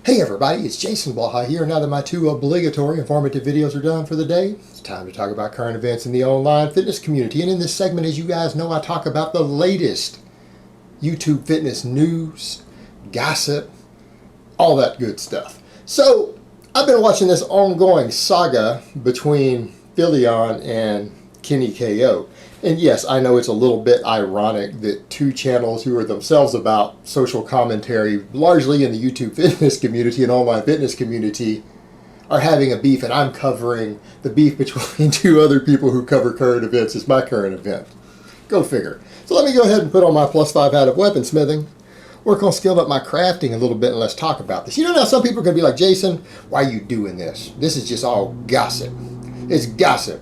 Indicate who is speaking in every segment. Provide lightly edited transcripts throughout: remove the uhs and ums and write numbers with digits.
Speaker 1: Hey everybody, it's Jason Blaha here. Now that my two obligatory informative videos are done for the day, it's time to talk about current events in the online fitness community. And in this segment, as you guys know, I talk about the latest YouTube fitness news, gossip, all that good stuff. So, I've been watching this ongoing saga between Philion and Kenny KO. And yes, I know it's a little bit ironic that two channels who are themselves about social commentary, largely in the YouTube fitness community and online fitness community, are having a beef, and I'm covering the beef between two other people who cover current events as my current event. Go figure. So let me go ahead and put on my +5 hat of weaponsmithing, work on skilling up my crafting a little bit, and let's talk about this. You know, now some people are going to be like, Jason, why are you doing this? This is just all gossip. It's gossip.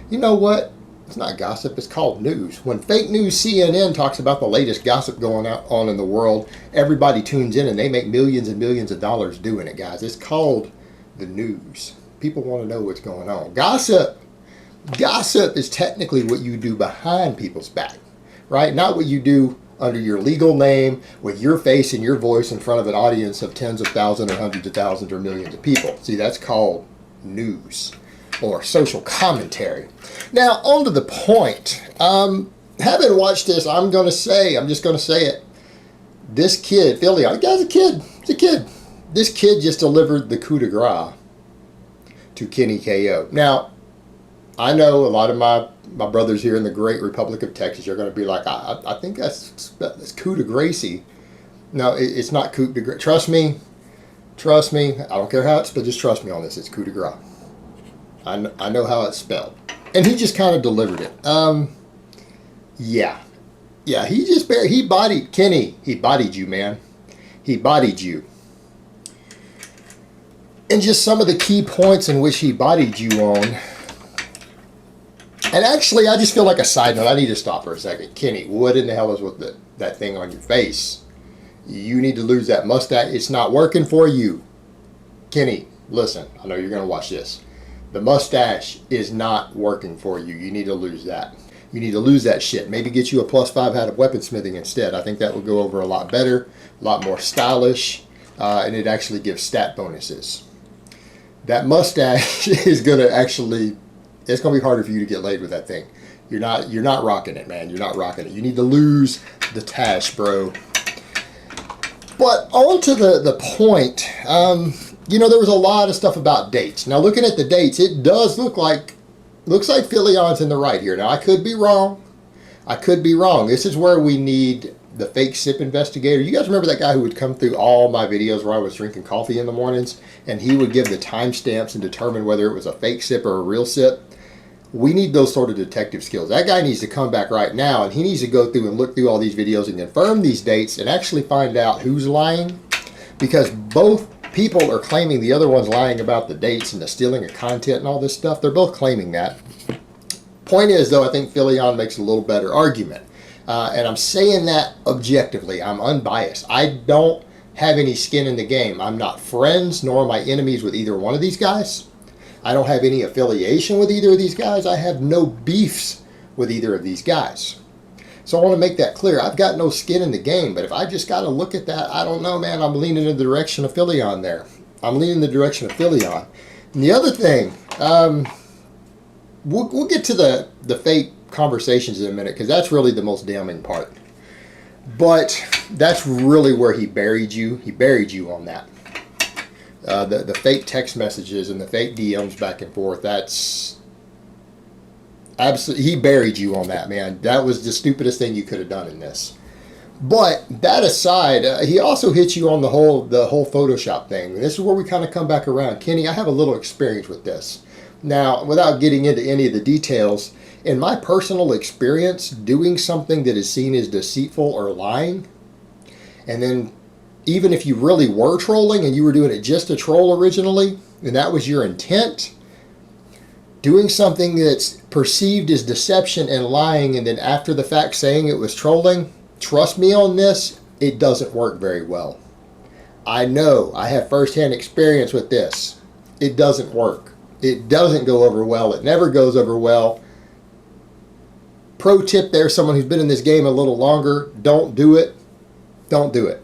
Speaker 1: You know what? It's not gossip, it's called news. When fake news CNN talks about the latest gossip going on in the world, everybody tunes in and they make millions and millions of dollars doing it, guys. It's called the news. People want to know what's going on. Gossip is technically what you do behind people's back, right? Not what you do under your legal name with your face and your voice in front of an audience of tens of thousands or hundreds of thousands or millions of people. See, that's called news or social commentary. Now, on to the point. Having watched this, I'm just going to say it. This kid, Philion, guy's a kid. He's a kid. This kid just delivered the coup de grace to Kenny KO. Now, I know a lot of my brothers here in the great Republic of Texas are going to be like, I think that's coup de gracie. No, it's not coup de grace. Trust me. I don't care how it's spelled. Just trust me on this. It's coup de grace. I know how it's spelled. And he just kind of delivered it. Yeah, he bodied Kenny. He bodied you, man. He bodied you. And just some of the key points in which he bodied you on. And actually, I just feel like a side note. I need to stop for a second. Kenny, what in the hell is with that thing on your face? You need to lose that mustache. It's not working for you. Kenny, listen. I know you're going to watch this. The mustache is not working for you. You need to lose that. You need to lose that shit. Maybe get you a +5 hat of weaponsmithing instead. I think that would go over a lot better, a lot more stylish, and it actually gives stat bonuses. That mustache is going to actually, it's going to be harder for you to get laid with that thing. You're not rocking it, man. You're not rocking it. You need to lose the tash, bro. But on to the point, you know, there was a lot of stuff about dates. Now, looking at the dates, it does looks like Philion's in the right here. Now, I could be wrong. This is where we need the fake sip investigator. You guys remember that guy who would come through all my videos where I was drinking coffee in the mornings, and he would give the timestamps and determine whether it was a fake sip or a real sip? We need those sort of detective skills. That guy needs to come back right now, and he needs to go through and look through all these videos and confirm these dates and actually find out who's lying, because both people are claiming the other one's lying about the dates and the stealing of content and all this stuff. They're both claiming that. Point is, though, I think Philion makes a little better argument. And I'm saying that objectively. I'm unbiased. I don't have any skin in the game. I'm not friends, nor am I enemies with either one of these guys. I don't have any affiliation with either of these guys. I have no beefs with either of these guys. So I want to make that clear. I've got no skin in the game, but if I just got to look at that, I don't know, man. I'm leaning in the direction of Philion there. I'm leaning in the direction of Philion. And the other thing, we'll get to the fake conversations in a minute, because that's really the most damning part. But that's really where he buried you. He buried you on that. The fake text messages and the fake DMs back and forth, that's absolutely, he buried you on that, man. That was the stupidest thing you could have done in this. But that aside, he also hit you on the whole Photoshop thing. This is where we kind of come back around. Kenny, I have a little experience with this. Now, without getting into any of the details, in my personal experience, doing something that is seen as deceitful or lying, and then even if you really were trolling and you were doing it just to troll originally, and that was your intent, doing something that's perceived as deception and lying, and then after the fact saying it was trolling, trust me on this, it doesn't work very well. I know, I have firsthand experience with this. It doesn't work. It doesn't go over well. It never goes over well. Pro tip there, someone who's been in this game a little longer, don't do it. Don't do it.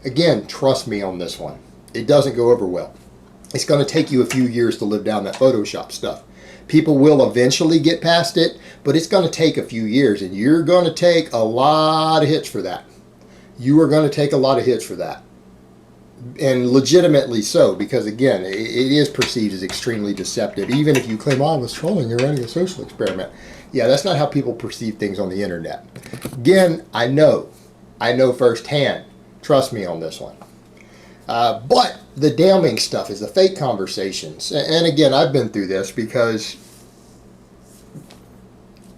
Speaker 1: Again, trust me on this one. It doesn't go over well. It's going to take you a few years to live down that Photoshop stuff. People will eventually get past it, but it's going to take a few years, and you're going to take a lot of hits for that. You are going to take a lot of hits for that. And legitimately so, because again, it is perceived as extremely deceptive. Even if you claim, oh, I was trolling, you're running a social experiment. Yeah, that's not how people perceive things on the internet. Again, I know firsthand. Trust me on this one. But the damning stuff is the fake conversations. And again, I've been through this because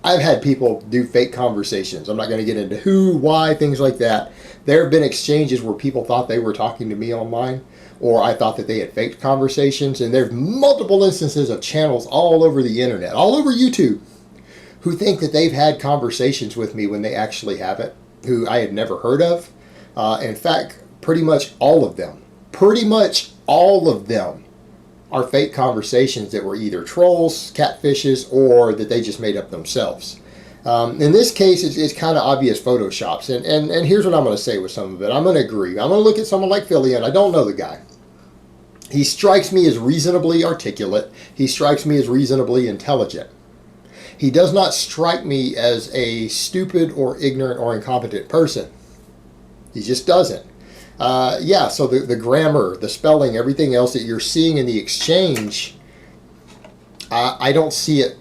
Speaker 1: I've had people do fake conversations. I'm not going to get into who, why, things like that. There have been exchanges where people thought they were talking to me online, or I thought that they had faked conversations. And there's multiple instances of channels all over the internet, all over YouTube, who think that they've had conversations with me when they actually haven't, who I had never heard of. In fact, pretty much all of them are fake conversations that were either trolls, catfishes, or that they just made up themselves. In this case, it's kind of obvious Photoshops. And here's what I'm going to say with some of it. I'm going to agree. I'm going to look at someone like Philion. I don't know the guy. He strikes me as reasonably articulate. He strikes me as reasonably intelligent. He does not strike me as a stupid or ignorant or incompetent person. He just doesn't. Yeah, so the grammar, the spelling, everything else that you're seeing in the exchange, I don't see it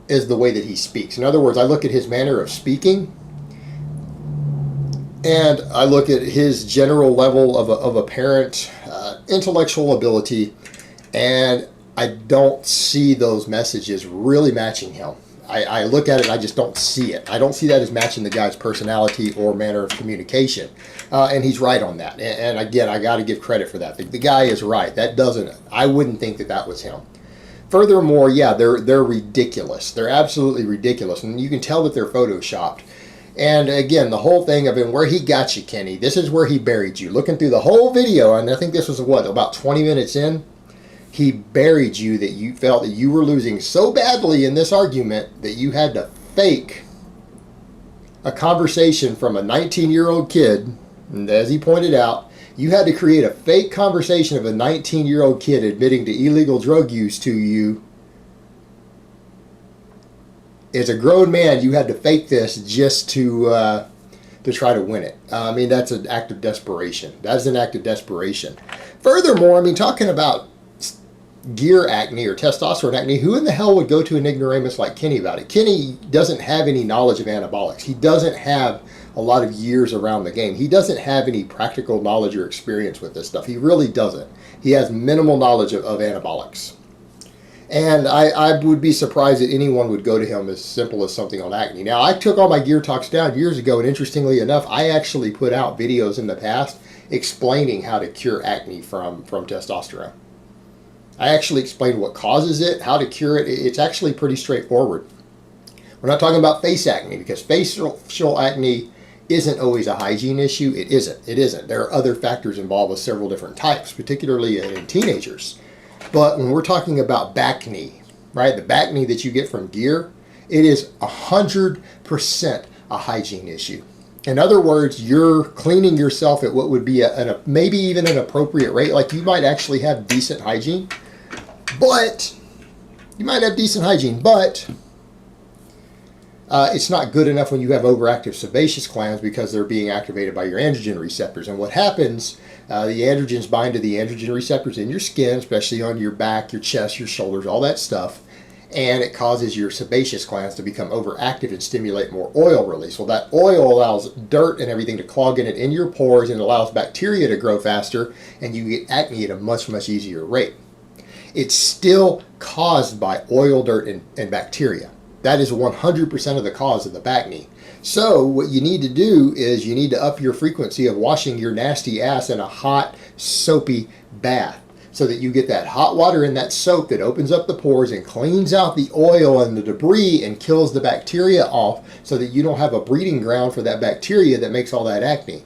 Speaker 1: as the way that he speaks. In other words, I look at his manner of speaking, and I look at his general level of apparent intellectual ability, and I don't see those messages really matching him. I look at it and I just don't see it. I don't see that as matching the guy's personality or manner of communication. And he's right on that. And again, I got to give credit for that. The guy is right. I wouldn't think that was him. Furthermore, yeah, they're ridiculous. They're absolutely ridiculous. And you can tell that they're Photoshopped. And again, the whole thing of him, where he got you, Kenny, this is where he buried you. Looking through the whole video, and I think this was, about 20 minutes in? He buried you that you felt that you were losing so badly in this argument that you had to fake a conversation from a 19-year-old kid. And as he pointed out, you had to create a fake conversation of a 19-year-old kid admitting to illegal drug use to you. As a grown man, you had to fake this just to try to win it. I mean, that's an act of desperation. That's an act of desperation. Furthermore, I mean, talking about gear acne or testosterone acne, who in the hell would go to an ignoramus like Kenny about it? Kenny doesn't have any knowledge of anabolics. He doesn't have a lot of years around the game. He doesn't have any practical knowledge or experience with this stuff. He really doesn't. He has minimal knowledge of anabolics. And I would be surprised that anyone would go to him as simple as something on acne. Now, I took all my gear talks down years ago, and interestingly enough, I actually put out videos in the past explaining how to cure acne from testosterone. I actually explained what causes it, how to cure it. It's actually pretty straightforward. We're not talking about face acne, because facial acne isn't always a hygiene issue. It isn't. There are other factors involved with several different types, particularly in teenagers. But when we're talking about back knee, right, the back knee that you get from gear, it is 100% a hygiene issue. In other words, you're cleaning yourself at what would be maybe even an appropriate rate. Like, you might actually have decent hygiene, but it's not good enough when you have overactive sebaceous glands, because they're being activated by your androgen receptors. And what happens, the androgens bind to the androgen receptors in your skin, especially on your back, your chest, your shoulders, all that stuff. And it causes your sebaceous glands to become overactive and stimulate more oil release. Well, that oil allows dirt and everything to clog in your pores, and allows bacteria to grow faster, and you get acne at a much, much easier rate. It's still caused by oil, dirt, and bacteria. That is 100% of the cause of the back knee. So what you need to do is you need to up your frequency of washing your nasty ass in a hot, soapy bath, so that you get that hot water in that soap that opens up the pores and cleans out the oil and the debris and kills the bacteria off, so that you don't have a breeding ground for that bacteria that makes all that acne.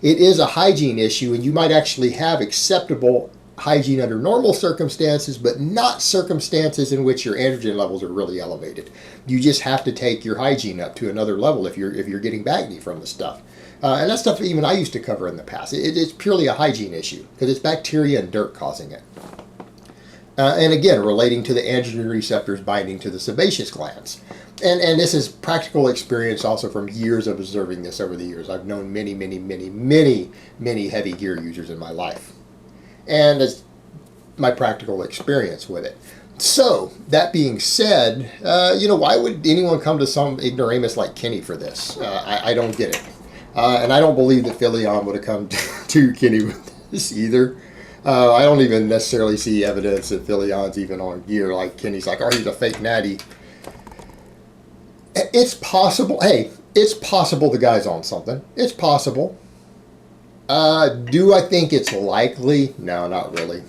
Speaker 1: It is a hygiene issue, and you might actually have acceptable hygiene under normal circumstances, but not circumstances in which your androgen levels are really elevated. You just have to take your hygiene up to another level if you're getting acne from the stuff. And that's stuff even I used to cover in the past. It's purely a hygiene issue because it's bacteria and dirt causing it. And again, relating to the androgen receptors binding to the sebaceous glands. And this is practical experience also from years of observing this over the years. I've known many, many, many, many, many heavy gear users in my life. And it's my practical experience with it. So, that being said, why would anyone come to some ignoramus like Kenny for this? I don't get it. And I don't believe that Philion would have come to Kenny with this either. I don't even necessarily see evidence that Philion's even on gear. Like Kenny's like, oh, he's a fake natty. It's possible. Hey, it's possible the guy's on something. It's possible. Do I think it's likely? No, not really.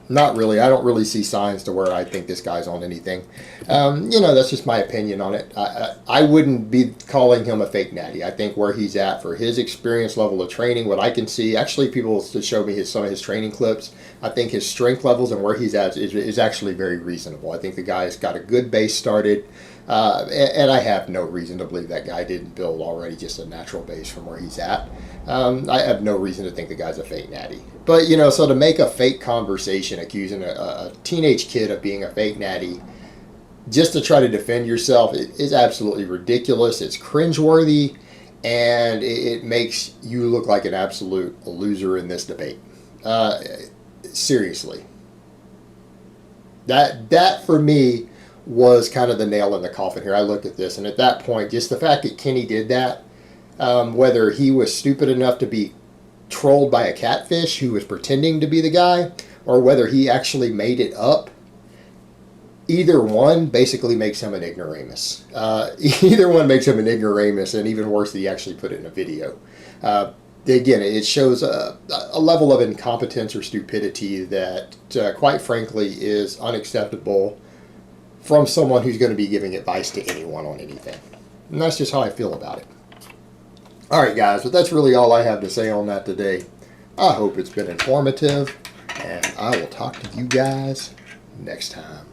Speaker 1: Not really. I don't really see signs to where I think this guy's on anything. That's just my opinion on it. I wouldn't be calling him a fake natty. I think where he's at for his experience level of training, what I can see, actually people show me some of his training clips. I think his strength levels and where he's at is actually very reasonable. I think the guy's got a good base started. And I have no reason to believe that guy didn't build already just a natural base from where he's at. I have no reason to think the guy's a fake natty. But, so to make a fake conversation accusing a teenage kid of being a fake natty just to try to defend yourself is absolutely ridiculous. It's cringeworthy, and it makes you look like an absolute loser in this debate. Seriously. That for me was kind of the nail in the coffin here. I looked at this, and at that point, just the fact that Kenny did that, whether he was stupid enough to be trolled by a catfish who was pretending to be the guy, or whether he actually made it up, either one basically makes him an ignoramus. Either one makes him an ignoramus, and even worse, that he actually put it in a video. Again, it shows a level of incompetence or stupidity that, quite frankly, is unacceptable from someone who's going to be giving advice to anyone on anything. And that's just how I feel about it. All right, guys, but that's really all I have to say on that today. I hope it's been informative, and I will talk to you guys next time.